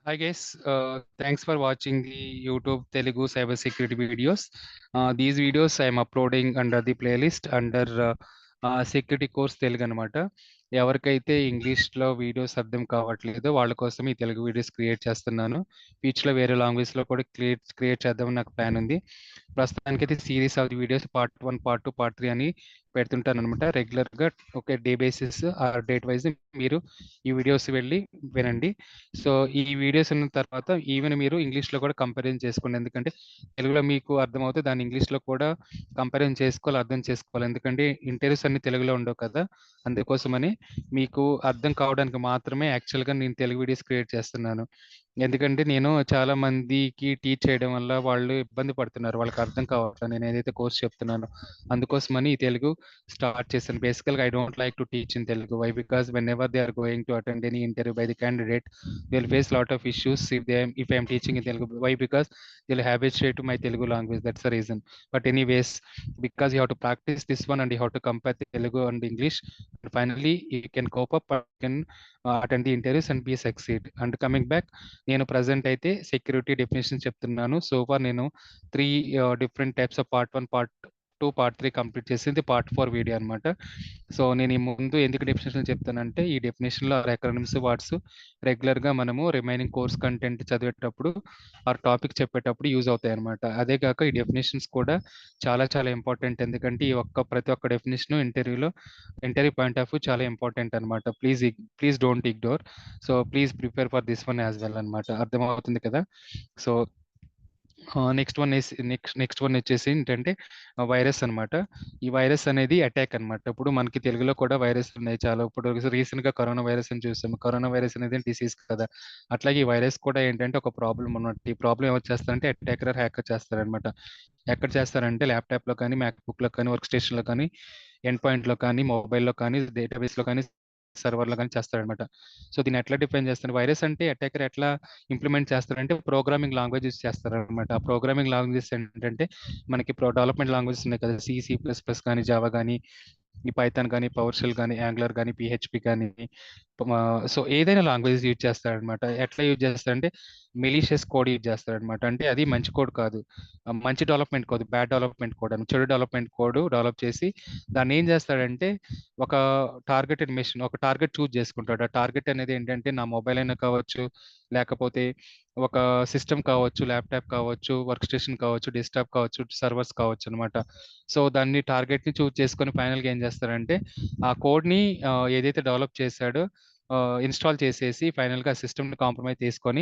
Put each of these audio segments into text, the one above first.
Hi guys, thanks for watching the YouTube Telugu cybersecurity videos. These videos I am uploading under the playlist under security course Telugu అనమాట. ఎవరికైతే ఇంగ్లీష్లో videos అర్థం కావట్లేదో వాళ్ళ కోసం ఈ Telugu videos create చేస్తున్నాను. ఫ్యూచర్లో వేరే లాంగ్వేజ్లో కూడా క్రియేట్ చేద్దామని నాకు ప్లాన్ ఉంది. ప్రస్తుతానికి అయితే series of the videos part 1, part 2, part 3 అని పెడుతుంటాను అనమాట. రెగ్యులర్గా ఒక day basis are date wise మీరు ఈ వీడియోస్ వెళ్ళి వినండి. సో ఈ వీడియోస్ ఉన్న తర్వాత ఈవెన్ మీరు ఇంగ్లీష్లో కూడా కంపారిజన్ చేసుకోండి. ఎందుకంటే తెలుగులో మీకు అర్థమవుతుంది, దాన్ని ఇంగ్లీష్లో కూడా కంపారిజన్ చేసుకోవాలి, అర్థం చేసుకోవాలి. ఎందుకంటే ఇంటర్వ్యూస్ అన్ని తెలుగులో ఉండవు కదా, అందుకోసమని మీకు అర్థం కావడానికి మాత్రమే యాక్చువల్గా నేను తెలుగు వీడియోస్ క్రియేట్ చేస్తున్నాను. ఎందుకంటే నేను చాలా మందికి టీచ్ చేయడం వల్ల వాళ్ళు ఇబ్బంది పడుతున్నారు, వాళ్ళకి అర్థం కావట్లేదు నేను ఏదైతే కోర్స్ చెప్తున్నానో. అందుకోసమని ఈ తెలుగు స్టార్ట్ చేశాను. బేసికల్గా I don't like to teach in Telugu. Why? Because whenever they are going to attend any interview by the candidate, they will face lot of issues if I am teaching in Telugu. Why? Because they'll habituate to my Telugu language. That's the reason. But anyways, because you have to practice this one and you have to compare Telugu and English, and finally you can cope up and you can attend the interviews and be succeed. And coming back, నేను present అయితే security definition చెప్తున్నాను. So far నేను 3 different types of part 1, part 2, part 3 complete చేసింది part 4 video అనమాట. So నేను ఈ ముందు ఎందుకు డెఫినేషన్ చెప్తానంటే, ఈ డెఫినేషన్లో ఎకనామిక్స్ వర్డ్స్ రెగ్యులర్గా మనము రిమైనింగ్ కోర్స్ కంటెంట్ చదివేటప్పుడు ఆ టాపిక్ చెప్పేటప్పుడు యూజ్ అవుతాయి అనమాట. అదే కాక ఈ డెఫినేషన్స్ కూడా చాలా చాలా ఇంపార్టెంట్. ఎందుకంటే ఈ ప్రతి ఒక్క definition interview point of view చాలా ఇంపార్టెంట్ అనమాట. Please don't ignore. So please prepare for this one as well అనమాట. అర్థమవుతుంది కదా? సో నెక్స్ట్ వన్ వచ్చేసి ఏంటంటే వైరస్ అనమాట. ఈ వైరస్ అనేది అటాక్ అనమాట. ఇప్పుడు మనకి తెలుగులో కూడా వైరస్ ఉన్నాయి చాలా. ఇప్పుడు రీసెంట్గా కరోనా వైరస్ అని చూసాము. కరోనా వైరస్ అనేది డిసీజ్ కదా, అట్లాగే ఈ వైరస్ కూడా ఏంటంటే ఒక ప్రాబ్లం ఉన్నట్టు. ఈ ప్రాబ్లం ఎవరు చేస్తారంటే అటాకర్, హ్యాకర్ చేస్తారనమాట. ఎక్కడ చేస్తారంటే ల్యాప్టాప్లో కానీ, మ్యాక్బుక్లో కానీ, వర్క్ స్టేషన్లో కానీ, ఎండ్ పాయింట్లో కానీ, మొబైల్లో కానీ, డేటాబేస్లో కానీ, సర్వర్లో కానీ చేస్తారనమాట. సో దీన్ని ఎట్లా డిఫైన్ చేస్తారు? వైరస్ అంటే అటాకర్ ఎట్లా ఇంప్లిమెంట్ చేస్తారంటే ప్రోగ్రామింగ్ లాంగ్వేజ్ యూస్ చేస్తారనమాట. ఆ ప్రోగ్రామింగ్ లాంగ్వేజెస్ ఏంటంటే మనకి డెవలప్మెంట్ లాంగ్వేజెస్ ఉన్నాయి కదా, C++ కానీ, జావా కానీ, ఈ పైథాన్ కానీ, పవర్ షెల్ కానీ, యాంగులర్ కానీ, PHP కానీ. సో ఏదైనా లాంగ్వేజెస్ యూజ్ చేస్తారనమాట. ఎట్లా యూజ్ చేస్తారంటే మెలీషియస్ కోడ్ యూజ్ చేస్తారనమాట. అంటే అది మంచి కోడ్ కాదు, మంచి development code, bad development code అని, చెడు డెవలప్మెంట్ కోడ్ డెవలప్ చేసి దాన్ని ఏం చేస్తాడంటే ఒక టార్గెటెడ్ మెషిన్, ఒక టార్గెట్ చూజ్ చేసుకుంటాడు. ఆ టార్గెట్ అనేది ఏంటంటే నా మొబైల్ అయినా కావచ్చు, లేకపోతే ఒక సిస్టమ్ కావచ్చు, ల్యాప్టాప్ కావచ్చు, వర్క్ స్టేషన్ కావచ్చు, డెస్క్టాప్ కావచ్చు, సర్వర్స్ కావచ్చు అనమాట. సో దాన్ని టార్గెట్ని చూజ్ చేసుకొని ఫైనల్గా ఏం చేస్తారంటే ఆ కోడ్ని ఏదైతే డెవలప్ చేశాడో ఇన్స్టాల్ చేసేసి ఫైనల్గా సిస్టమ్ని కాంప్రమైజ్ తీసుకొని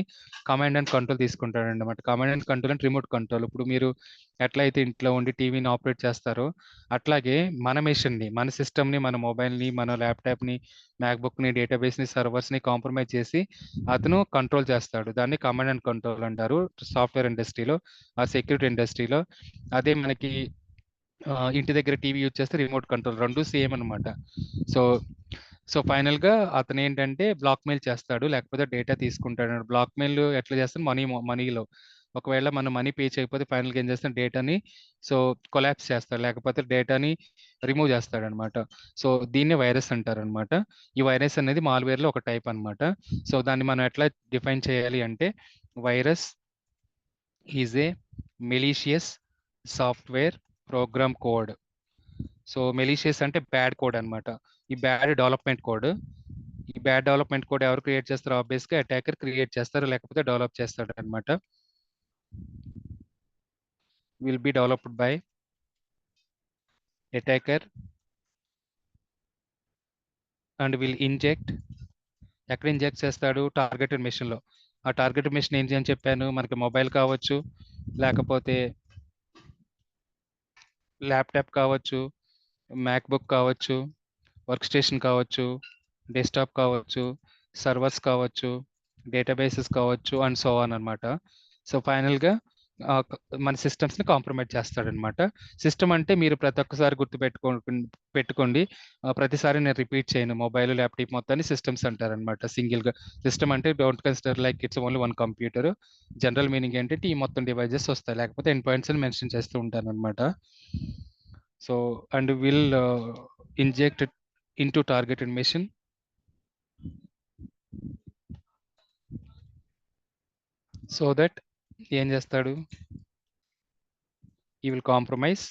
కమాండ్ అండ్ కంట్రోల్ తీసుకుంటాడు అనమాట. Command and control and remote control. ఇప్పుడు మీరు ఎట్లయితే ఇంట్లో ఉండి టీవీని ఆపరేట్ చేస్తారో అట్లాగే మన మెషిన్ని, మన సిస్టమ్ని, మన మొబైల్ని, మన ల్యాప్టాప్ని, మ్యాక్బుక్ని, డేటాబేస్ని, సర్వర్స్ని కాంప్రమైజ్ చేసి అతను కంట్రోల్ చేస్తాడు. దాన్ని కమాండ్ అండ్ కంట్రోల్ అంటారు సాఫ్ట్వేర్ ఇండస్ట్రీలో, ఆ సెక్యూరిటీ ఇండస్ట్రీలో. అదే మనకి ఇంటి దగ్గర టీవీ యూజ్ చేస్తే రిమోట్ కంట్రోల్, రెండు సేమ్ అనమాట. సో ఫైనల్గా అతను ఏంటంటే బ్లాక్మెయిల్ చేస్తాడు, లేకపోతే డేటా తీసుకుంటాడు. బ్లాక్మెయిల్ ఎట్లా చేస్తాడు? మనీలో ఒకవేళ మనం మనీ పే చేయకపోతే ఫైనల్గా ఏం చేస్తాడు? డేటాని కొలాప్స్ చేస్తాడు, లేకపోతే డేటాని రిమూవ్ చేస్తాడు అనమాట. సో దీన్ని వైరస్ అంటారు అనమాట. ఈ వైరస్ అనేది మాల్వేర్లో ఒక టైప్ అనమాట. సో దాన్ని మనం ఎట్లా డిఫైన్ చేయాలి అంటే, virus is a malicious software program code. So malicious అంటే బ్యాడ్ కోడ్ అనమాట. ఈ బ్యాడ్ డెవలప్మెంట్ కోడ్ ఎవరు క్రియేట్ చేస్తారు? ఆబ్వియస్గా అటాకర్ క్రియేట్ చేస్తారు, లేకపోతే డెవలప్ చేస్తాడు అనమాట. Will be developed by attacker and will inject. ఎక్కడ ఇంజెక్ట్ చేస్తాడు? టార్గెటెడ్ మెషిన్లో. ఆ టార్గెటెడ్ మెషిన్ ఏంటి అని చెప్పాను? మనకి మొబైల్ కావచ్చు, లేకపోతే ల్యాప్టాప్ కావచ్చు, మ్యాక్బుక్ కావచ్చు, వర్క్ స్టేషన్ కావచ్చు, డెస్క్టాప్ కావచ్చు, సర్వర్స్ కావచ్చు, డేటాబేసెస్ కావచ్చు, అండ్ సో ఆన్ అనమాట. సో ఫైనల్గా మన సిస్టమ్స్ని కాంప్రమైజ్ చేస్తాడనమాట. సిస్టమ్ అంటే మీరు ప్రతి ఒక్కసారి పెట్టుకోండి, ప్రతిసారి నేను రిపీట్ చేయను. మొబైల్, ల్యాప్టాప్ మొత్తాన్ని సిస్టమ్స్ అంటారనమాట. సింగిల్గా సిస్టమ్ అంటే don't consider like it's only one computer. General meaning ఏంటంటే ఈ మొత్తం డివైజెస్ వస్తాయి, లేకపోతే ఎండ్ పాయింట్స్ అని మెన్షన్ చేస్తూ ఉంటాను అనమాట. So and will inject into targeted mission. So that ఏం చేస్తాడు, ఈ విల్ కాంప్రమైజ్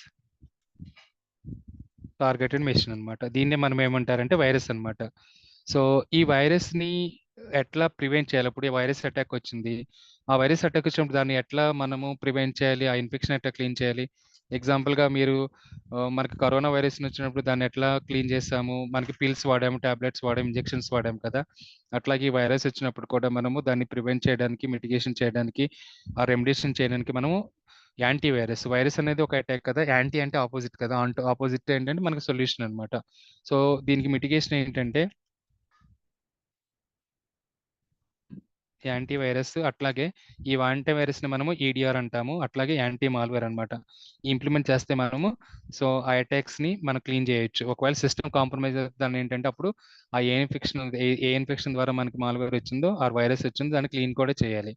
టార్గెటెడ్ మెషిన్ అనమాట. దీన్నే మనం ఏమంటారంటే వైరస్ అనమాట. సో ఈ వైరస్ని ఎట్లా ప్రివెంట్ చేయాలి? ఇప్పుడు ఈ వైరస్ అటాక్ వచ్చింది, ఆ వైరస్ అటాక్ వచ్చినప్పుడు దాన్ని ఎట్లా మనము ప్రివెంట్ చేయాలి, ఆ ఇన్ఫెక్షన్ ఎట్లా క్లీన్ చేయాలి? ఎగ్జాంపుల్గా మీరు మనకి కరోనా వైరస్ వచ్చినప్పుడు దాన్ని ఎట్లా క్లీన్ చేసాము, మనకి పిల్స్ వాడాము, టాబ్లెట్స్ వాడాము, ఇంజెక్షన్స్ వాడాము కదా. అట్లాగే ఈ వైరస్ వచ్చినప్పుడు కూడా మనము దాన్ని ప్రివెంట్ చేయడానికి, మిటిగేషన్ చేయడానికి, ఆ రెమిడియేషన్ చేయడానికి మనము యాంటీ వైరస్, వైరస్ అనేది ఒక అటాక్ కదా, యాంటీ అంటే ఆపోజిట్ కదా, ఆపోజిట్ ఏంటంటే మనకు సొల్యూషన్ అనమాట. సో దీనికి మిటిగేషన్ ఏంటంటే యాంటీ వైరస్. అట్లాగే ఈ యాంటీ వైరస్ ని మనము ఈడిఆర్ అంటాము, అట్లాగే యాంటీ మాల్వేర్ అనమాట. ఇంప్లిమెంట్ చేస్తే మనము సో ఆ అటాక్స్ ని మనం క్లీన్ చేయొచ్చు. ఒకవేళ సిస్టమ్ కాంప్రమైజ్ దాన్ని ఏంటంటే అప్పుడు ఆ ఏ ఇన్ఫెక్షన్ ద్వారా మనకి మాల్వేర్ వచ్చిందో, ఆ వైరస్ వచ్చిందో దాన్ని క్లీన్ కూడా చేయాలి.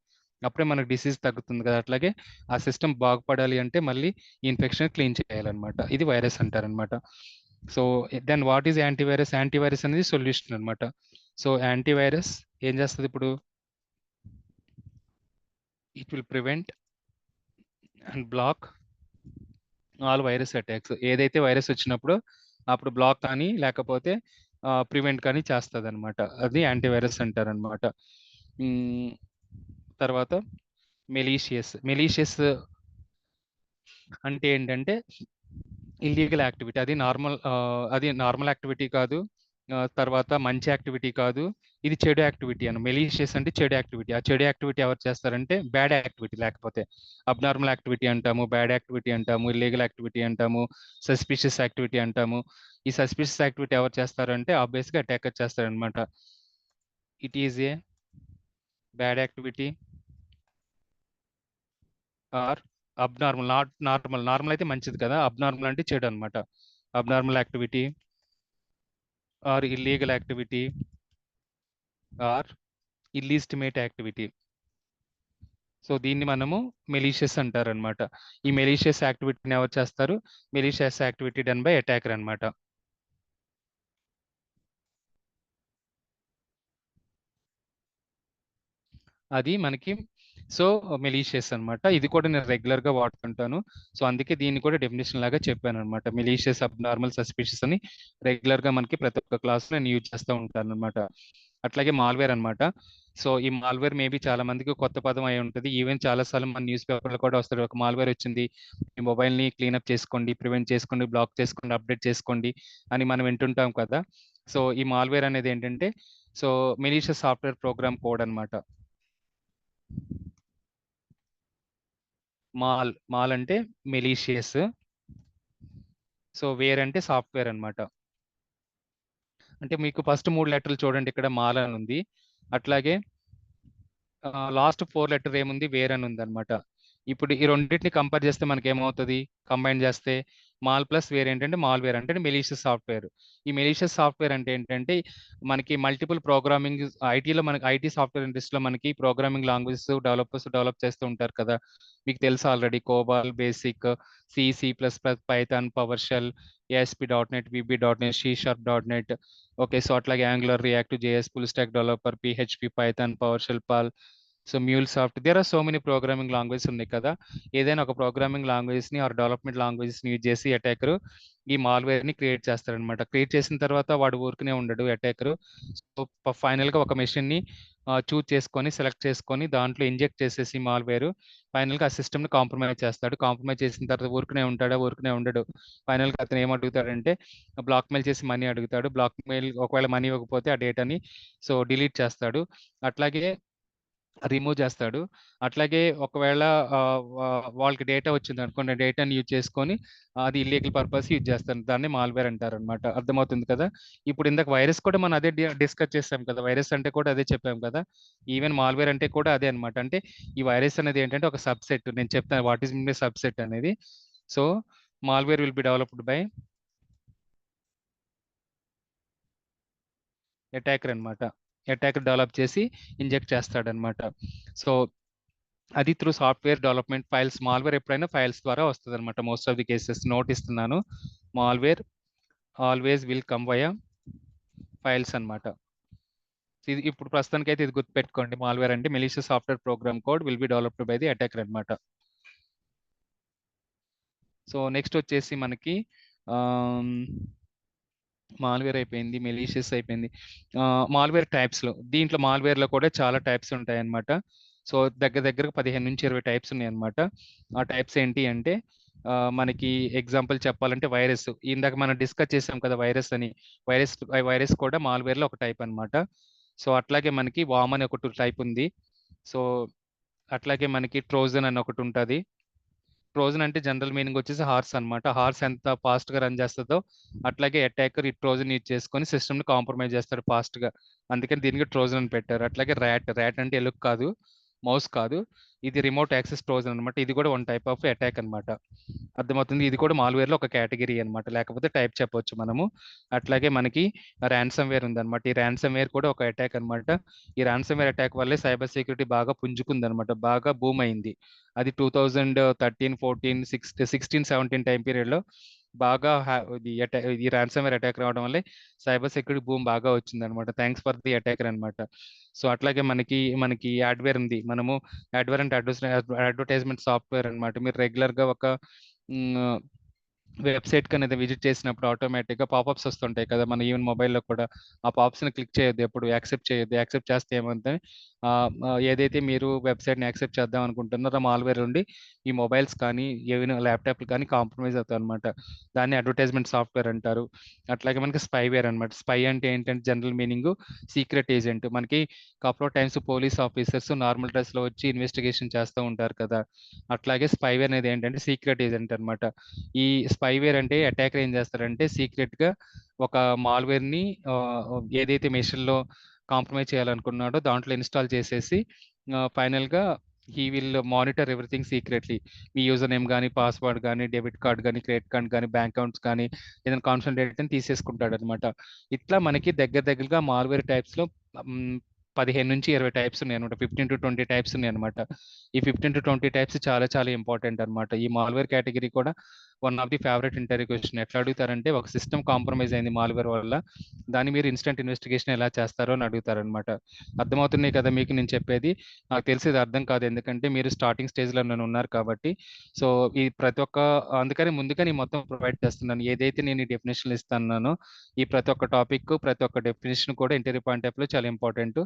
అప్పుడే మనకు డిసీజ్ తగ్గుతుంది కదా. అట్లాగే ఆ సిస్టమ్ బాగుపడాలి అంటే మళ్ళీ ఈ ఇన్ఫెక్షన్ క్లీన్ చేయాలన్నమాట. ఇది వైరస్ అంటారనమాట. So then what is antivirus? Antivirus అనేది సొల్యూషన్ అనమాట. సో యాంటీవైరస్ ఏం చేస్తుంది ఇప్పుడు? It will prevent and block all virus attacks. ఏదైతే వైరస్ వచ్చినప్పుడు అప్పుడు బ్లాక్ కానీ లేకపోతే ప్రివెంట్ కానీ చేస్తుంది అనమాట. అది యాంటీవైరస్ అంటారు అనమాట. తర్వాత మెలీషియస్ అంటే ఏంటంటే ఇల్లీగల్ యాక్టివిటీ. అది నార్మల్ యాక్టివిటీ కాదు. తర్వాత మంచి యాక్టివిటీ కాదు, ఇది చెడు యాక్టివిటీ అని. మెలీషియస్ అంటే చెడు యాక్టివిటీ. ఆ చెడు యాక్టివిటీ ఎవరు చేస్తారంటే బ్యాడ్ యాక్టివిటీ, లేకపోతే అబ్నార్మల్ యాక్టివిటీ అంటాము, బ్యాడ్ యాక్టివిటీ అంటాము, ఇల్లీగల్ యాక్టివిటీ అంటాము, సస్పిషియస్ యాక్టివిటీ అంటాము. ఈ సస్పిషియస్ యాక్టివిటీ ఎవరు చేస్తారంటే ఆబ్వియస్గా అటాకర్ చేస్తారనమాట. It is a bad activity or abnormal, not normal. Normal అయితే మంచిది కదా, అబ్నార్మల్ అంటే చెడు అనమాట. Abnormal activity or illegal activity or illegitimate activity. So దీన్ని మనము మెలీషియస్ అంటారనమాట. ఈ మెలీషియస్ యాక్టివిటీని ఎవరు చేస్తారు? Malicious activity done by attacker అనమాట. అది మనకి సో మెలీషియస్ అనమాట. ఇది కూడా నేను రెగ్యులర్ గా వాడుతుంటాను. సో అందుకే దీన్ని కూడా డెఫినేషన్ లాగా చెప్పాను అనమాట. మెలీషియస్, అబ్ నార్మల్, సస్పిషియస్ అని రెగ్యులర్ గా మనకి ప్రతి ఒక్క క్లాస్ లో నేను యూజ్ చేస్తూ ఉంటాను అనమాట. అట్లాగే మాల్వేర్ అనమాట. సో ఈ మాల్వేర్ మేబీ చాలా మందికి కొత్త పదం అయి ఉంటుంది. ఈవెన్ చాలా సార్లు మన న్యూస్ పేపర్లో కూడా వస్తారు, ఒక మాల్వేర్ వచ్చింది, మీ మొబైల్ ని క్లీనప్ చేసుకోండి, ప్రివెంట్ చేసుకోండి, బ్లాక్ చేసుకోండి, అప్డేట్ చేసుకోండి అని మనం వింటుంటాం కదా. సో ఈ మాల్వేర్ అనేది ఏంటంటే so malicious software program code అనమాట. మాల్ అంటే మెలీషియస్, సో వేర్ అంటే సాఫ్ట్వేర్ అన్నమాట. అంటే మీకు ఫస్ట్ 3 లెటర్లు చూడండి, ఇక్కడ మాల్ అని ఉంది. అట్లాగే లాస్ట్ 4 లెటర్ ఏముంది? వేర్ అని ఉంది అనమాట. ఇప్పుడు ఈ రెండింటిని కంపేర్ చేస్తే మనకి ఏమవుతుంది? కంబైన్ చేస్తే మాల్ ప్లస్ వేర్ ఏంటంటే మాల్వేర్ అంటే మెలీషియస్ సాఫ్ట్వేర్. ఈ మెలీషియస్ సాఫ్ట్వేర్ అంటే ఏంటంటే మనకి మల్టిపుల్ ప్రోగ్రామింగ్, ఐటీలో మనకి ఐటీ సాఫ్ట్వేర్ ఇండస్ట్రీలో మనకి ప్రోగ్రామింగ్ లాంగ్వేజెస్ డెవలపర్స్ డెవలప్ చేస్తూ ఉంటారు కదా. మీకు తెలుసు ఆల్రెడీ, కోబాల్ బేసిక్, సి++, Python, PowerShell, ASP.NET, VB.NET, C#.NET. Okay, so అట్లాగే Angular, React, JS, full stack developer, PHP, Python, PowerShell, Perl, so MuleSoft. There are so many programming languages ఉన్నాయి కదా. ఏదైనా ఒక programming language ని or development languages ని use చేసి attacker ఈ malware ని క్రియేట్ చేస్తారనమాట. క్రియేట్ చేసిన తర్వాత వాడు ఊరికనే ఉండడు అటాకర్. సో ఫైనల్ గా ఒక మెషిన్ ని చూజ్ చేసుకొని, సెలెక్ట్ చేసుకొని దాంట్లో ఇంజెక్ట్ చేసేసి మాల్వేర్ ఫైనల్ గా ఆ సిస్టమ్ ని కాంప్రమైజ్ చేస్తాడు. కాంప్రమైజ్ చేసిన తర్వాత ఊరికనే ఉంటాడా? ఊరికనే ఉండడు. ఫైనల్ గా అతను ఏం అడుగుతాడంటే బ్లాక్ మెయిల్ చేసి మనీ అడుగుతాడు. బ్లాక్ మెయిల్ ఒకవేళ మనీ ఇవ్వకపోతే ఆ డేటాని సో డిలీట్ చేస్తాడు, అట్లాగే రిమూవ్ చేస్తాడు. అట్లాగే ఒకవేళ వాళ్ళకి డేటా వచ్చింది అనుకోండి, డేటాని యూజ్ చేసుకొని అది ఇల్లీగల్ పర్పస్ యూజ్ చేస్తారు. దాన్ని మాల్వేర్ అంటారు అనమాట. అర్థమవుతుంది కదా. ఇప్పుడు ఇందాక వైరస్ కూడా మనం అదే డిస్కస్ చేసాం కదా, వైరస్ అంటే కూడా అదే చెప్పాం కదా. ఈవెన్ మాల్వేర్ అంటే కూడా అదే అనమాట. అంటే ఈ వైరస్ అనేది ఏంటంటే ఒక సబ్సెట్. నేను చెప్తాను వాట్ ఈస్ మీన్ సబ్సెట్ అనేది. So malware will be developed by attacker అనమాట. అటాకర్ డెవలప్ చేసి ఇంజెక్ట్ చేస్తాడనమాట. సో అది through software development files. Malware ఎప్పుడైనా ఫైల్స్ ద్వారా వస్తుంది అనమాట. Most of the cases note ఇస్తున్నాను. Malware always will come via files అనమాట. ఇప్పుడు ప్రస్తుతానికైతే ఇది గుర్తుపెట్టుకోండి. మాల్వేర్ అంటే malicious software program code will be developed by the attacker అనమాట. సో నెక్స్ట్ వచ్చేసి మనకి మాల్వేర్ అయిపోయింది, మెలీషియస్ అయిపోయింది. మాల్వేర్ టైప్స్లో, దీంట్లో మాల్వేర్లో కూడా చాలా టైప్స్ ఉంటాయి అన్నమాట. సో దగ్గర దగ్గర 15 నుంచి 20 టైప్స్ ఉన్నాయి అన్నమాట. ఆ టైప్స్ ఏంటి అంటే మనకి ఎగ్జాంపుల్ చెప్పాలంటే వైరస్, ఇందాక మనం డిస్కస్ చేసాం కదా వైరస్ అని. వైరస్ వైరస్ కూడా మాల్వేర్లో ఒక టైప్ అన్నమాట. సో అట్లాగే మనకి వామ్ అని ఒకటి టైప్ ఉంది. సో అట్లాగే మనకి ట్రోజన్ అని ఒకటి ఉంటుంది. ట్రోజన్ అంటే జనరల్ మీనింగ్ వచ్చేసి హార్స్ అన్నమాట. హార్స్ ఎంత ఫాస్ట్ గా రన్ చేస్తుందో అట్లాగే అటాకర్ ఈ ట్రోజన్ యూజ్ చేసుకొని సిస్టమ్ ని కాంప్రమైజ్ చేస్తాడు ఫాస్ట్ గా. అందుకని దీనికి ట్రోజన్ అని పెట్టారు. అట్లాగే ర్యాట్ అంటే ఎలుక కాదు, మౌస్ కాదు, ఇది రిమోట్ యాక్సెస్ ట్రోజన్ అనమాట. ఇది కూడా వన్ టైప్ ఆఫ్ అటాక్ అన్నమాట. అర్థమవుతుంది. ఇది కూడా మాల్వేర్ లో ఒక కేటగిరీ అన్నమాట, లేకపోతే టైప్ చెప్పొచ్చు మనము. అట్లాగే మనకి ర్యాన్సమ్ వేర్ ఉందన్నమాట. ఈ ర్యాన్సమ్ వేర్ కూడా ఒక అటాక్ అన్నమాట. ఈ ర్యాన్సమ్ వేర్ అటాక్ వల్లే సైబర్ సెక్యూరిటీ బాగా పుంజుకుంది అనమాట, బాగా బూమ్ అయింది. అది 2013, 14, 16, 17 టైం పీరియడ్ లో బాగా ఈ ర్యాన్సమ్ వేర్ అటాక్ రావడం వల్లే సైబర్ సెక్యూరిటీ బూమ్ బాగా వచ్చింది అనమాట. థ్యాంక్స్ ఫర్ ది అటాకర్ అనమాట. సో అట్లాగే మనకి యాడ్వేర్ ఉంది. మనము యాడ్వేర్ అంటే అడ్వర్టైజ్మెంట్ సాఫ్ట్వేర్ అనమాట. మీరు రెగ్యులర్ గా ఒక వెబ్సైట్ కనేది విజిట్ చేసినప్పుడు ఆటోమేటిక్గా పాపప్స్ వస్తుంటాయి కదా, మన ఈవెన్ మొబైల్లో కూడా. ఆ పాప్స్ని క్లిక్ చేయొద్దు, ఎప్పుడు యాక్సెప్ట్ చేయొద్దు. యాక్సెప్ట్ చేస్తే ఏమంటే ఏదైతే మీరు వెబ్సైట్ని యాక్సెప్ట్ చేద్దాం అనుకుంటున్నారో మాల్వేర్ ఉండి ఈ మొబైల్స్ కానీ ఏవైనా ల్యాప్టాప్లు కానీ కాంప్రమైజ్ అవుతాయి అనమాట. దాన్ని అడ్వర్టైజ్మెంట్ సాఫ్ట్వేర్ అంటారు. అట్లాగే మనకి స్పైవేర్ అనమాట. స్పై అంటే ఏంటంటే జనరల్ మీనింగ్ సీక్రెట్ ఏజెంట్. మనకి couple of times police officers normal డ్రెస్లో వచ్చి ఇన్వెస్టిగేషన్ చేస్తూ ఉంటారు కదా, అట్లాగే స్పైవేర్ అనేది ఏంటంటే సీక్రెట్ ఏజెంట్ అనమాట. ఈ స్పైవేర్ అంటే అటాకర్ ఏం చేస్తారంటే సీక్రెట్ గా ఒక మాల్వేర్ ని ఏదైతే మెషిన్ లో కాంప్రమైజ్ చేయాలనుకున్నాడో దాంట్లో ఇన్స్టాల్ చేసేసి ఫైనల్ గా he will monitor everything secretly. Me user name కానీ, పాస్వర్డ్ కానీ, డెబిట్ కార్డ్ కానీ, క్రెడిట్ కార్డ్ కానీ, బ్యాంక్ అకౌంట్స్ కానీ, ఏదైనా కాన్ఫిడెంట్ డేటా తీసేసుకుంటాడు అనమాట. ఇట్లా మనకి దగ్గరగా మాల్వేర్ టైప్స్ లో 15 నుంచి 20 టైప్స్ ఉన్నాయి అనమాట. 15 to 20 టైప్స్ ఉన్నాయి అనమాట. ఈ 15 to 20 టైప్స్ చాలా చాలా ఇంపార్టెంట్ అనమాట. ఈ మాల్వేర్ కేటగిరీ కూడా one of the favourite interview question. ఎట్లా అడుగుతారంటే ఒక సిస్టమ్ కాంప్రమైజ్ అయింది మాల్వేర్ వల్ల, దాన్ని మీరు ఇన్స్టెంట్ ఇన్వెస్టిగేషన్ ఎలా చేస్తారో అని అడుగుతారనమాట. అర్థమవుతున్నాయి కదా మీకు నేను చెప్పేది? నాకు తెలిసి ఇది అర్థం కాదు, ఎందుకంటే మీరు స్టార్టింగ్ స్టేజ్లో నేను ఉన్నారు కాబట్టి. సో ఈ ప్రతి ఒక్క అందుకని ముందుగా నేను మొత్తం ప్రొవైడ్ చేస్తున్నాను. ఏదైతే నేను ఈ డెఫినేషన్ ఇస్తున్నానో ఈ ప్రతి ఒక్క టాపిక్, ప్రతి ఒక్క డెఫినేషన్ కూడా ఇంటర్వ్యూ పాయింట్ ఆఫ్ లో చాలా ఇంపార్టెంట్.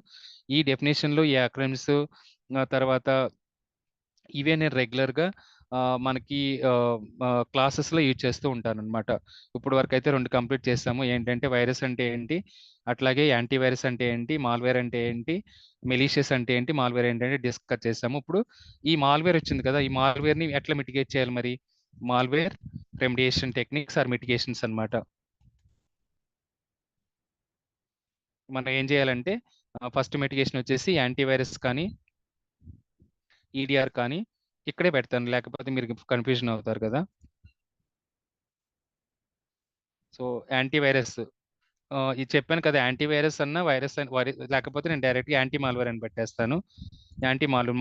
ఈ డెఫినేషన్లో ఈ అక్రమ్స్ తర్వాత ఇవే నేను రెగ్యులర్గా మనకి క్లాసెస్లో యూజ్ చేస్తూ ఉంటాను అనమాట. ఇప్పుడు వరకు అయితే 2 కంప్లీట్ చేస్తాము. ఏంటంటే వైరస్ అంటే ఏంటి, అట్లాగే యాంటీవైరస్ అంటే ఏంటి, మాల్వేర్ అంటే ఏంటి, మెలీషియస్ అంటే ఏంటి, మాల్వేర్ ఏంటంటే డిస్కస్ చేస్తాము. ఇప్పుడు ఈ మాల్వేర్ వచ్చింది కదా, ఈ మాల్వేర్ని ఎట్లా మిటిగేట్ చేయాలి మరి? మాల్వేర్ రెమిడియేషన్ టెక్నిక్స్ ఆర్ మిటిగేషన్స్ అనమాట. మనం ఏం చేయాలంటే ఫస్ట్ మిటిగేషన్ వచ్చేసి యాంటీవైరస్ కానీ ఈడిఆర్ కానీ ఇక్కడే పెడతాను, లేకపోతే మీరు కన్ఫ్యూజన్ అవుతారు కదా. సో యాంటీవైరస్ ఇది చెప్పాను కదా, యాంటీవైరస్ అన్న వైరస్ లేకపోతే నేను డైరెక్ట్గా యాంటీ మాల్వేర్ అని పెట్టేస్తాను.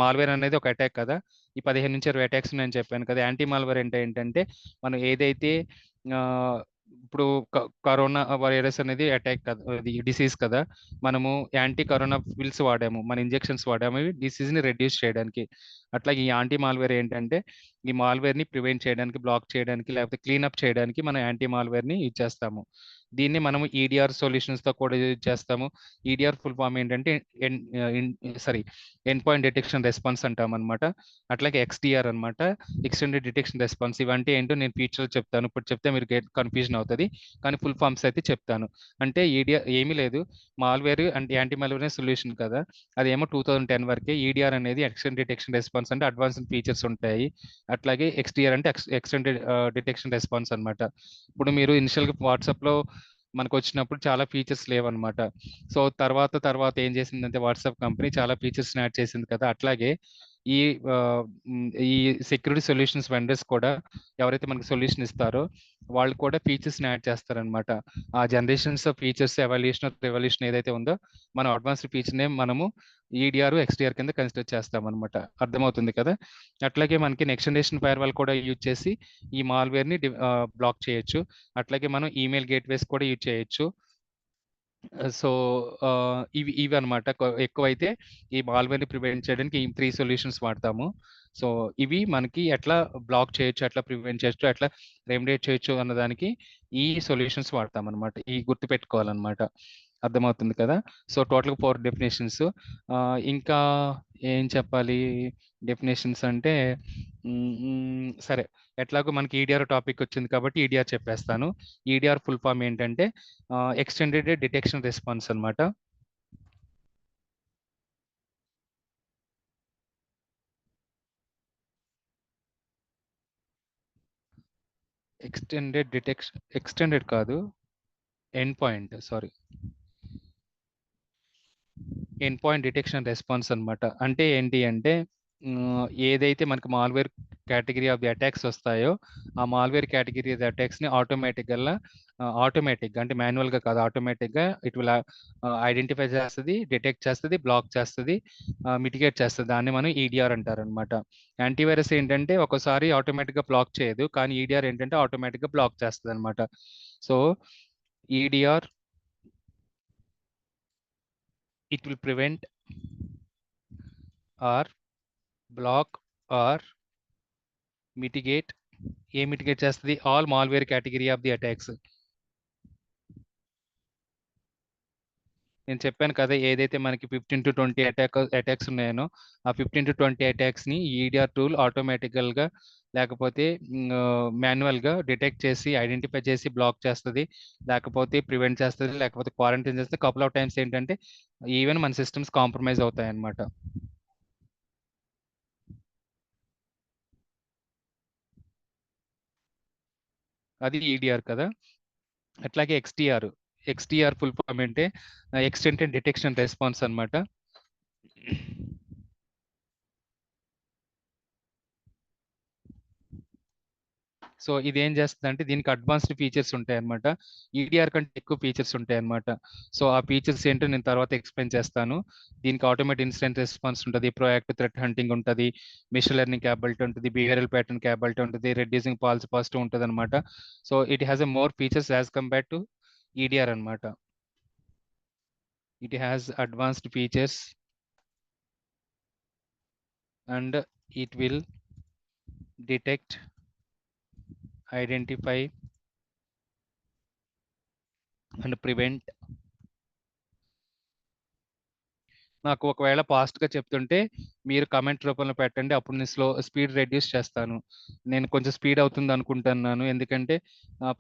మాల్వేర్ అనేది ఒక అటాక్ కదా. ఈ 15 నుంచి 20 అటాక్స్ నేను చెప్పాను కదా. యాంటీ మాల్వేర్ అంటే ఏంటంటే మనం ఏదైతే ఇప్పుడు కరోనా వైరస్ అనేది అటాక్ కదా, ఇది డిసీజ్ కదా. మనము యాంటీ కరోనా పిల్స్ వాడాము, మన ఇంజెక్షన్స్ వాడాము డిసీజ్ ని రెడ్యూస్ చేయడానికి. అట్లాగే ఈ యాంటీ మాల్వేర్ ఏంటంటే ఈ మాల్వేర్ ని ప్రివెంట్ చేయడానికి, బ్లాక్ చేయడానికి, లేకపోతే క్లీన్అప్ చేయడానికి మనం యాంటీ మాల్వేర్ ని యూజ్ చేస్తాము. దీన్ని మనము ఈడిఆర్ సొల్యూషన్స్ తో కూడా యూజ్ చేస్తాము. ఈడిఆర్ ఫుల్ ఫామ్ ఏంటంటే ఎండ్ పాయింట్ డిటెక్షన్ రెస్పాన్స్ అంటాం అనమాట. అట్లాగే ఎక్స్డిఆర్ అనమాట, ఎక్స్టెండెడ్ డిటెక్షన్ రెస్పాన్స్. ఇవంటే ఏంటో నేను ఫ్యూచర్ చెప్తాను, ఇప్పుడు చెప్తే మీరు కన్ఫ్యూజన్ అవుతుంది. కానీ ఫుల్ ఫామ్స్ అయితే చెప్తాను. అంటే ఈడిఆర్ ఏమీ లేదు, మాల్వేర్ అంటే యాంటీ మాల్వేర్ సొల్యూషన్ కదా. అదేమో 2010 వరకే. ఈడిఆర్ అనేది ఎక్స్టెండెడ్ డిటెక్షన్ రెస్పాన్స్ అంటే అడ్వాన్స్డ్ ఫీచర్స్ ఉంటాయి. అట్లాగే ఎక్స్డిఆర్ అంటే ఎక్స్టెండెడ్ డిటెక్షన్ రెస్పాన్స్ అనమాట. ఇప్పుడు మీరు ఇనిషియల్గా వాట్సాప్లో మనకు వచ్చినప్పుడు చాలా ఫీచర్స్ లేవన్నమాట. సో తర్వాత ఏం చేసిందంటే వాట్సాప్ కంపెనీ చాలా ఫీచర్స్ యాడ్ చేసింది కదా. అట్లాగే ఈ ఈ సెక్యూరిటీ సొల్యూషన్స్ వెండర్స్ కూడా ఎవరైతే మనకి సొల్యూషన్ ఇస్తారో వాళ్ళు కూడా ఫీచర్స్ యాడ్ చేస్తారనమాట. ఆ జనరేషన్స్ ఆఫ్ ఫీచర్స్ రెవల్యూషన్ ఏదైతే ఉందో మనం అడ్వాన్స్డ్ ఫీచర్ నే మనము ఈడిఆర్ ఎక్స్డిఆర్ కింద కన్సిడర్ చేస్తాం అనమాట. అర్థమవుతుంది కదా. అట్లాగే మనకి నెక్స్ట్ జనరేషన్ ఫైర్ వాల్ కూడా యూజ్ చేసి ఈ మాల్వేర్ ని బ్లాక్ చేయొచ్చు. అట్లాగే మనం ఈమెయిల్ గేట్వేస్ కూడా యూజ్ చేయొచ్చు. సో, ఇవన్నమాట. ఎక్కువైతే ఈ మాల్‌వేర్‌ని ప్రివెంట్ చేయడానికి ఈ 3 సొల్యూషన్స్ వాడతాము. సో, ఇవి మనకి ఎట్లా బ్లాక్ చేయొచ్చు, ఎట్లా ప్రివెంట్ చేయొచ్చు, ఎట్లా రెమెడియేట్ చేయొచ్చు అన్నదానికి ఈ సొల్యూషన్స్ వాడతామన్నమాట. గుర్తుపెట్టుకోవాలన్నమాట. అర్థమవుతుంది కదా! సో, టోటల్‌గా 4 డెఫినిషన్స్. ఇంకా ఏం చెప్పాలి డెఫినిషన్స్ అంటే సరే. ఎట్లాగో మనకి ఈడీఆర్ టాపిక్ వచ్చింది కాబట్టి ఈడీఆర్ చెప్పేస్తాను. ఈడీఆర్ ఫుల్ ఫార్మ్ ఏంటంటే ఎక్స్టెండెడ్ డిటెక్షన్ రెస్పాన్స్ అన్నమాట. ఎక్స్టెండెడ్ కాదు. End point sorry. End point detection response అన్నమాట. అంటే ఏంటి అంటే ఏదైతే మనకి malware category of the attacks వస్తాయో ఆ మాల్వేర్ కేటగిరీ ఆఫ్ ది అటాక్స్ని ఆటోమేటిక్గా అంటే మాన్యువల్గా కాదు, ఆటోమేటిక్గా ఇట్ విల్ ఐడెంటిఫై చేస్తుంది, డిటెక్ట్ చేస్తుంది, బ్లాక్ చేస్తుంది, మిటిగేట్ చేస్తుంది. దాన్ని మనం ఈడిఆర్ అంటారు అనమాట. యాంటీవైరస్ ఏంటంటే ఒకసారి ఆటోమేటిక్గా బ్లాక్ చేయదు, కానీ ఈడిఆర్ ఏంటంటే ఆటోమేటిక్గా బ్లాక్ చేస్తుంది అనమాట. So EDR it will prevent or block or mitigate mitigate చేస్తుంది all malware category of the attacks. నేను చెప్పాను కదా, ఏదైతే మనకి 15 to 20 అటాక్స్ ఉన్నాయో ఆ 15 to 20 అటాక్స్ని ఈడిఆర్ టూల్ ఆటోమేటికల్గా లేకపోతే మాన్యువల్గా డిటెక్ట్ చేసి ఐడెంటిఫై చేసి బ్లాక్ చేస్తుంది, లేకపోతే ప్రివెంట్ చేస్తుంది, లేకపోతే క్వారంటైన్ చేస్తుంది. కపుల్ ఆఫ్ టైమ్స్ ఏంటంటే ఈవెన్ మన సిస్టమ్స్ కాంప్రమైజ్ అవుతాయి అన్నమాట. అది ఈడిఆర్ కదా. అట్లాగే ఎక్స్డిఆర్ ఫుల్ ఫామ్ అంటే ఎక్స్టెండెడ్ డిటెక్షన్ రెస్పాన్స్ అన్నమాట. సో ఇది ఏం చేస్తుంది అంటే దీనికి అడ్వాన్స్డ్ ఫీచర్స్ ఉంటాయి అనమాట. ఈడిఆర్ కంటే ఎక్కువ ఫీచర్స్ ఉంటాయి అనమాట. సో ఆ ఫీచర్స్ ఏంటో నేను తర్వాత ఎక్స్ప్లెయిన్ చేస్తాను. దీనికి ఆటోమేటిక్ ఇన్సిడెంట్ రెస్పాన్స్ ఉంటుంది, ప్రోయాక్టివ్ థ్రెట్ హంటింగ్ ఉంటుంది, మిషన్ లెర్నింగ్ క్యాపబిలిటీ ఉంటుంది, బిహేవియరల్ ప్యాటర్న్ క్యాపబిలిటీ ఉంటుంది, రెడ్యూసింగ్ ఫాల్స్ పాజిటివ్ ఉంటుంది అనమాట. So it has a more features as compare to EDR అనమాట. It has advanced features and it will detect, identify and prevent. నాకు ఒకవేళ ఫాస్ట్గా చెప్తుంటే మీరు కమెంట్ రూపంలో పెట్టండి, అప్పుడు నేను స్పీడ్ రెడ్యూస్ చేస్తాను. నేను కొంచెం స్పీడ్ అవుతుంది అనుకుంటున్నాను, ఎందుకంటే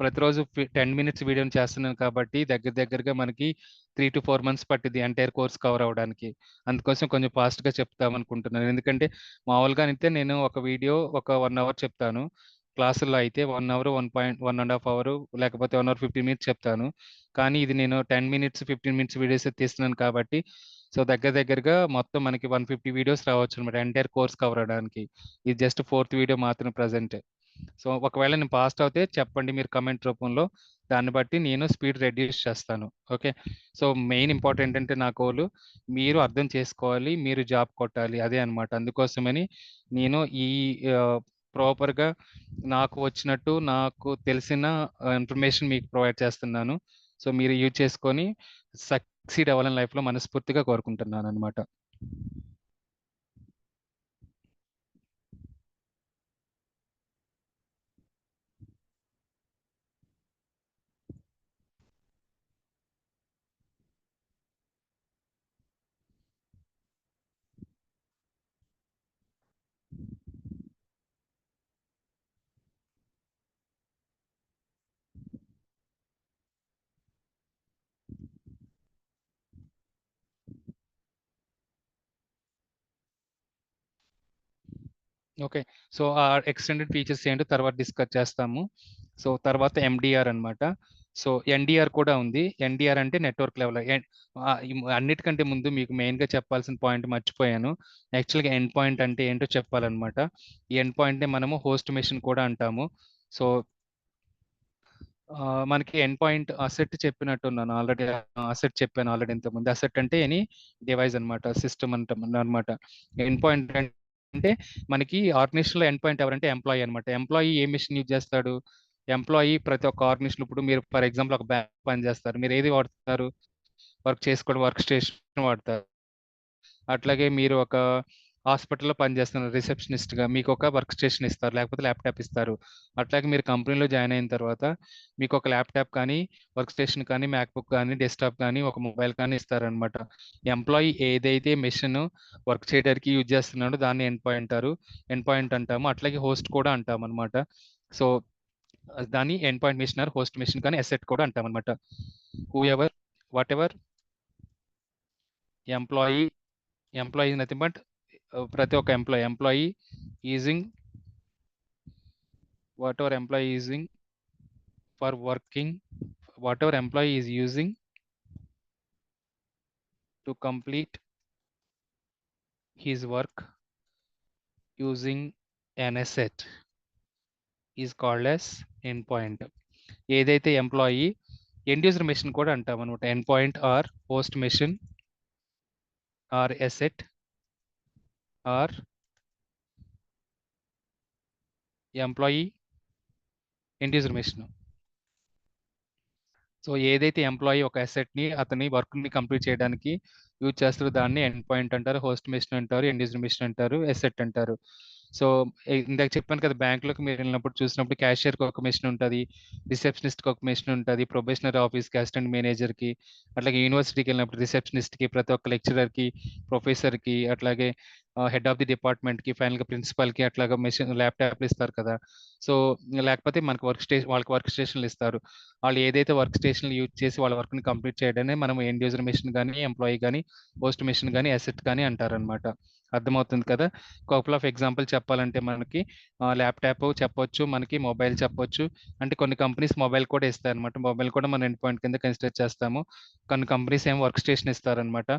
ప్రతిరోజు 10 minutes వీడియోని చేస్తున్నాను కాబట్టి దగ్గర దగ్గరగా మనకి 3 to 4 months పట్టింది ఎంటైర్ కోర్స్ కవర్ అవ్వడానికి. అందుకోసం కొంచెం ఫాస్ట్గా చెప్తాం అనుకుంటున్నాను, ఎందుకంటే మామూలుగా అయితే నేను ఒక వీడియో ఒక 1 hour చెప్తాను. క్లాసుల్లో అయితే 1 hour 1.5 hour లేకపోతే 1 hour 15 minutes చెప్తాను. కానీ ఇది నేను 10 minutes 15 minutes వీడియోస్ తీస్తున్నాను కాబట్టి సో దగ్గరగా మొత్తం మనకి 150 వీడియోస్ రావచ్చు అనమాట ఎంటైర్ కోర్స్ కవర్ అవడానికి. ఇది జస్ట్ 4th వీడియో మాత్రమే ప్రజెంట్. సో ఒకవేళ నేను పాస్ట్ అవుతే చెప్పండి మీరు కమెంట్ రూపంలో, దాన్ని బట్టి నేను స్పీడ్ రెడ్యూస్ చేస్తాను. ఓకే. సో మెయిన్ ఇంపార్టెంట్ అంటే నా గోల్ మీరు అర్థం చేసుకోవాలి, మీరు జాబ్ కొట్టాలి, అదే అనమాట. అందుకోసమని నేను ఈ ప్రాపర్గా నాకు వచ్చినట్టు నాకు తెలిసిన ఇన్ఫర్మేషన్ మీకు ప్రొవైడ్ చేస్తున్నాను. సో మీరు యూజ్ చేసుకొని సక్సీడ్ అవ్వాలని లైఫ్లో మనస్ఫూర్తిగా కోరుకుంటున్నాను అనమాట. ఓకే. సో ఆ ఎక్స్టెండెడ్ ఫీచర్స్ ఏంటో తర్వాత డిస్కస్ చేస్తాము. సో తర్వాత ఎండిఆర్ అన్నమాట. సో ఎన్డిఆర్ కూడా ఉంది. ఎన్డిఆర్ అంటే నెట్వర్క్ లెవెల్. అన్నిటికంటే ముందు మీకు మెయిన్గా చెప్పాల్సిన పాయింట్ మర్చిపోయాను. యాక్చువల్గా ఎండ్ పాయింట్ అంటే ఏంటో చెప్పాలన్నమాట. ఈ ఎండ్ పాయింట్ని మనము హోస్ట్ మెషిన్ కూడా అంటాము. సో మనకి ఎండ్ పాయింట్ అసెట్ చెప్పినట్టున్నాను ఆల్రెడీ. అసెట్ చెప్పాను ఆల్రెడీ ఇంతకుముందు. అసెట్ అంటే ఎనీ డివైస్ అన్నమాట, సిస్టమ్ అంటాం అనమాట. ఎండ్ పాయింట్ అంటే మనకి ఆర్గనైజేషన్లో ఎండ్ పాయింట్ ఎవరంటే ఎంప్లాయీ అనమాట. ఎంప్లాయీ ఏ మిషన్ యూజ్ చేస్తాడు? ఎంప్లాయీ ప్రతి ఒక్క ఆర్గనైజేషన్, ఇప్పుడు మీరు ఫర్ ఎగ్జాంపుల్ ఒక బ్యాంక్ పని చేస్తారు, మీరు ఏది వాడతారు? వర్క్ చేసుకోవడం వర్క్ స్టేషన్ వాడతారు. అట్లాగే మీరు ఒక హాస్పిటల్‌లో పనిచేస్తున్నారు రిసెప్షనిస్ట్‌గా. మీకు ఒక వర్క్ స్టేషన్ ఇస్తారు. లేకపోతే ల్యాప్‌టాప్ ఇస్తారు. అట్లాగే మీరు కంపెనీలో జాయిన్ అయిన తర్వాత మీకు ఒక ల్యాప్‌టాప్ కానీ, వర్క్ స్టేషన్ కానీ, మ్యాక్‌బుక్ కానీ, డెస్క్‌టాప్ కానీ, ఒక మొబైల్ కానీ ఇస్తారనమాట. ఎంప్లాయీ ఏదైతే మెషిన్ వర్క్ చేయడానికి యూజ్ చేస్తున్నాడో దాన్ని ఎండ్ పాయింట్ అంటాము. అట్లాగే హోస్ట్ కూడా అంటామనమాట. సో, దాన్ని end point machine or host machine కానీ అసెట్ కూడా అంటామనమాట. Whoever whatever employee is nothing but ప్రతి ఒక్క employee using whatever employee using for working whatever employee is using to complete his work using an asset is called as endpoint. ఏదైతే employee end user machine కూడా అంటాం అనమాట. End point or host machine or asset or employee end user machine. So ఏదైతే employee ఒక అసెట్ని అతని వర్క్ని complete చేయడానికి యూజ్ చేస్తారో దాన్ని ఎండ్ పాయింట్ అంటారు, హోస్ట్ మెషిన్ అంటారు, ఎండ్ యూజర్ మెషిన్ అంటారు, అసెట్ అంటారు. సో ఇందాక చెప్పాను కదా, బ్యాంకులోకి మీరు వెళ్ళినప్పుడు చూసినప్పుడు క్యాషియర్కి ఒక మెషిన్ ఉంటుంది, రిసెప్షనిస్ట్కి ఒక మెషిన్ ఉంటుంది, ప్రొబేషనరీ ఆఫీస్కి అసిస్టెంట్ మేనేజర్కి, అట్లాగే యూనివర్సిటీకి వెళ్ళినప్పుడు రిసెప్షనిస్ట్కి, ప్రతి ఒక్క లెక్చరర్కి, ప్రొఫెసర్కి, అట్లాగే హెడ్ ఆఫ్ ది డిపార్ట్మెంట్కి, ఫైనల్గా ప్రిన్సిపల్కి అట్లాగా మెషిన్ ల్యాప్టాప్లు ఇస్తారు కదా. సో లేకపోతే మనకు వాళ్ళకి వర్క్ స్టేషన్లు ఇస్తారు. వాళ్ళు ఏదైతే వర్క్ స్టేషన్లు యూజ్ చేసి వాళ్ళ వర్క్ని కంప్లీట్ చేయడాన్ని మనం ఎండ్ యూజర్ మెషిన్ కానీ, ఎంప్లాయీ కానీ, హోస్ట్ మెషిన్ కానీ, అసెట్ కానీ అంటారనమాట. అర్థమవుతుంది కదా. కపుల్ ఆఫ్ ఎగ్జాంపుల్ చెప్పాలంటే మనకి ల్యాప్టాప్ చెప్పొచ్చు, మనకి మొబైల్ చెప్పొచ్చు. అంటే కొన్ని కంపెనీస్ మొబైల్ కూడా ఇస్తాయి అనమాట. మొబైల్ కూడా మనం ఎండ్ పాయింట్ కింద కన్సిడర్ చేస్తాము. కొన్ని కంపెనీస్ ఏమో వర్క్ స్టేషన్ ఇస్తారనమాట,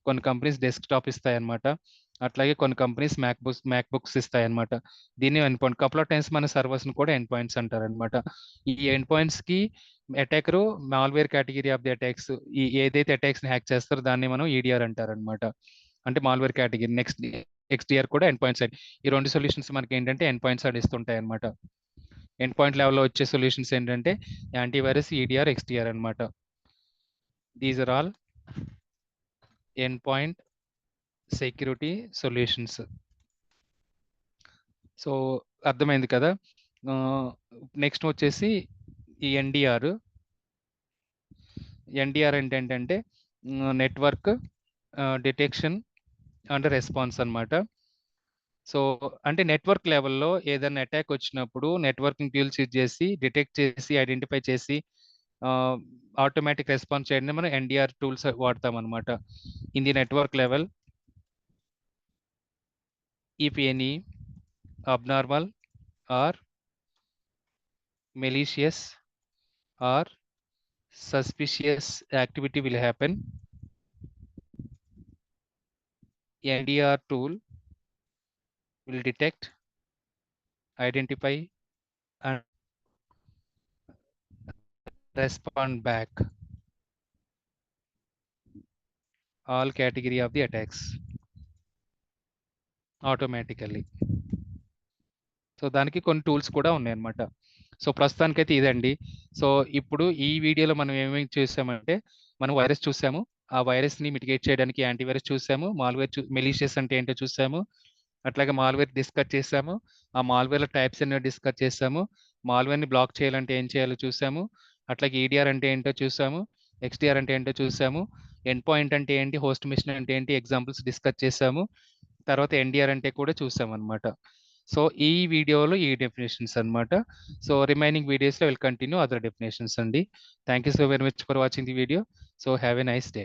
కొన్ని కంపెనీస్ డెస్క్టాప్ ఇస్తాయన్నమాట, అట్లాగే కొన్ని కంపెనీస్ మ్యాక్ బుక్స్ ఇస్తాయన్నమాట. దీన్ని endpoint. Couple of times మన సర్వర్స్ని కూడా ఎండ్ పాయింట్స్ అంటారనమాట. ఈ ఎండ్ పాయింట్స్కి attacker malware category of the attacks, ఈ ఏదైతే అటాక్స్ని హ్యాక్ చేస్తారో దాన్ని మనం ఈడిఆర్ అంటారనమాట. అంటే మాల్వేర్ కేటగిరీ. నెక్స్ట్ XDR కూడా ఎండ్ పాయింట్ సైడ్. ఈ రెండు సొల్యూషన్స్ మనకి ఏంటంటే ఎండ్ పాయింట్ సైడ్ ఇస్తుంటాయి అనమాట. ఎండ్ పాయింట్ లెవెల్లో వచ్చే సొల్యూషన్స్ ఏంటంటే యాంటీవైరస్, EDR, XDR అనమాట. These are all end point security solutions. So అర్థమైంది కదా. నెక్స్ట్ వచ్చేసి ఈ NDR అంటే ఏంటంటే నెట్వర్క్ డిటెక్షన్ అండ్ రెస్పాన్స్ అనమాట. సో అంటే నెట్వర్క్ లెవెల్లో ఏదైనా అటాక్ వచ్చినప్పుడు నెట్వర్కింగ్ టూల్స్ యూజ్ చేసి డిటెక్ట్ చేసి ఐడెంటిఫై చేసి ఆటోమేటిక్ రెస్పాన్స్ చేయడానికి మనం NDR టూల్స్ వాడతాం అనమాట. In the network level, if any abnormal or malicious or suspicious activity will happen, NDR tool will detect, identify and respond back all category of the attacks automatically. So దానికి కొన్ని tools కూడా ఉన్నాయన్నమాట. So ప్రస్తుతానికైతే ఇదండి. So ఇప్పుడు ఈ వీడియోలో మనం ఏమేమి చూసామంటే, మనం వైరస్ చూసాము, ఆ వైరస్ని మిటిగేట్ చేయడానికి యాంటీవైరస్ చూసాము, మెలీషియస్ అంటే ఏంటో చూసాము, అట్లాగే మాల్వేర్ డిస్కస్ చేసాము, ఆ మాల్వేర్ల టైప్స్ అన్ని డిస్కస్ చేసాము, మాల్వేర్ని బ్లాక్ చేయాలంటే ఏం చేయాలో చూసాము, అట్లాగే EDR అంటే ఏంటో చూసాము, XDR అంటే ఏంటో చూసాము, ఎండ్ పాయింట్ అంటే ఏంటి, హోస్ట్ మెషిన్ అంటే ఏంటి, ఎగ్జాంపుల్స్ డిస్కస్ చేసాము, తర్వాత NDR అంటే కూడా చూసాం అనమాట. సో ఈ వీడియోలో ఈ డెఫినేషన్స్ అనమాట. సో రిమైనింగ్ వీడియోస్లో విల్ కంటిన్యూ అదర్ డెఫినేషన్స్ అండి. Thank you so very much for watching the video. So have a nice day.